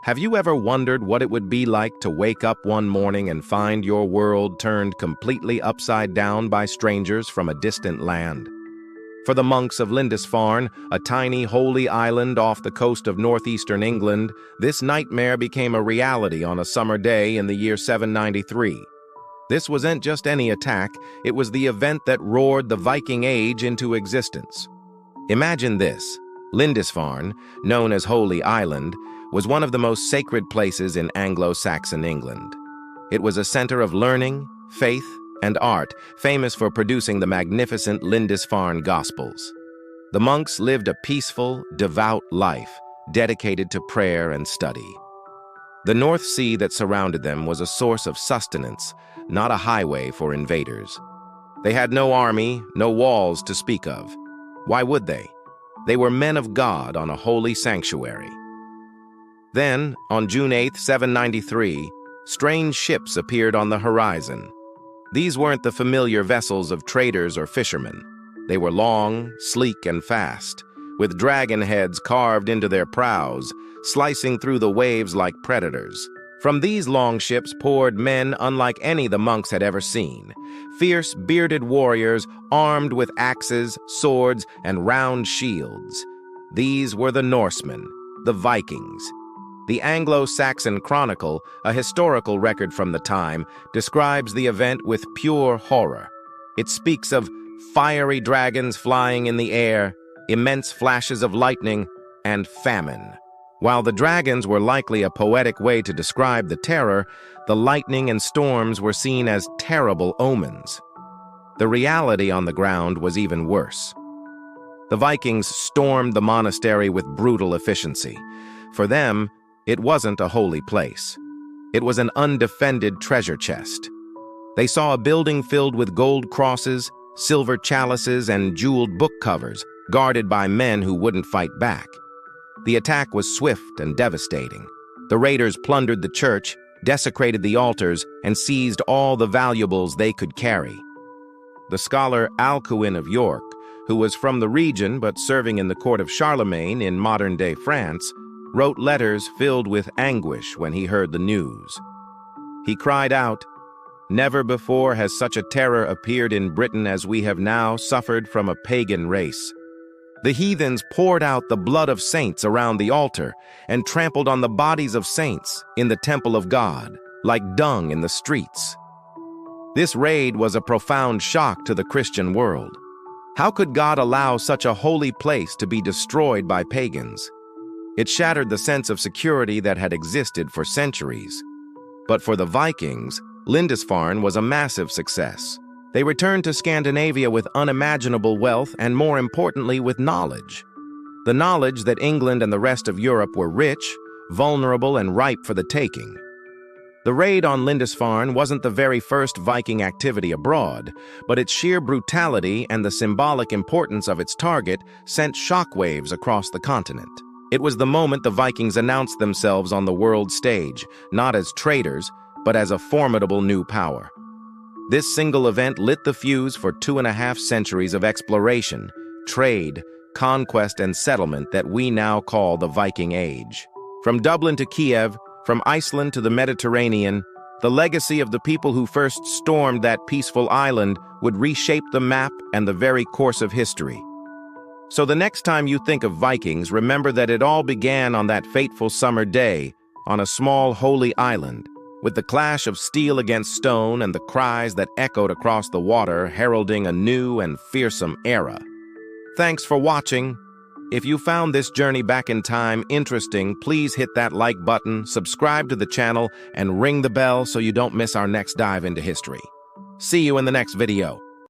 Have you ever wondered what it would be like to wake up one morning and find your world turned completely upside down by strangers from a distant land? For the monks of Lindisfarne, a tiny holy island off the coast of northeastern England, this nightmare became a reality on a summer day in the year 793. This wasn't just any attack, it was the event that roared the Viking Age into existence. Imagine this: Lindisfarne, known as Holy Island, was one of the most sacred places in Anglo-Saxon England. It was a center of learning, faith, and art, famous for producing the magnificent Lindisfarne Gospels. The monks lived a peaceful, devout life, dedicated to prayer and study. The North Sea that surrounded them was a source of sustenance, not a highway for invaders. They had no army, no walls to speak of. Why would they? They were men of God on a holy sanctuary. Then, on June 8, 793, strange ships appeared on the horizon. These weren't the familiar vessels of traders or fishermen. They were long, sleek, and fast, with dragon heads carved into their prows, slicing through the waves like predators. From these long ships poured men unlike any the monks had ever seen. Fierce, bearded warriors armed with axes, swords, and round shields. These were the Norsemen, the Vikings. The Anglo-Saxon Chronicle, a historical record from the time, describes the event with pure horror. It speaks of fiery dragons flying in the air, immense flashes of lightning, and famine. While the dragons were likely a poetic way to describe the terror, the lightning and storms were seen as terrible omens. The reality on the ground was even worse. The Vikings stormed the monastery with brutal efficiency. For them, it wasn't a holy place. It was an undefended treasure chest. They saw a building filled with gold crosses, silver chalices, and jeweled book covers, guarded by men who wouldn't fight back. The attack was swift and devastating. The raiders plundered the church, desecrated the altars, and seized all the valuables they could carry. The scholar Alcuin of York, who was from the region but serving in the court of Charlemagne in modern-day France, wrote letters filled with anguish when he heard the news. He cried out, "Never before has such a terror appeared in Britain as we have now suffered from a pagan race. The heathens poured out the blood of saints around the altar and trampled on the bodies of saints in the temple of God, like dung in the streets." This raid was a profound shock to the Christian world. How could God allow such a holy place to be destroyed by pagans? It shattered the sense of security that had existed for centuries. But for the Vikings, Lindisfarne was a massive success. They returned to Scandinavia with unimaginable wealth and, more importantly, with knowledge. The knowledge that England and the rest of Europe were rich, vulnerable, and ripe for the taking. The raid on Lindisfarne wasn't the very first Viking activity abroad, but its sheer brutality and the symbolic importance of its target sent shockwaves across the continent. It was the moment the Vikings announced themselves on the world stage, not as traders, but as a formidable new power. This single event lit the fuse for 2.5 centuries of exploration, trade, conquest, and settlement that we now call the Viking Age. From Dublin to Kiev, from Iceland to the Mediterranean, the legacy of the people who first stormed that peaceful island would reshape the map and the very course of history. So the next time you think of Vikings, remember that it all began on that fateful summer day on a small holy island, with the clash of steel against stone and the cries that echoed across the water heralding a new and fearsome era. Thanks for watching. If you found this journey back in time interesting, please hit that like button, subscribe to the channel, and ring the bell so you don't miss our next dive into history. See you in the next video.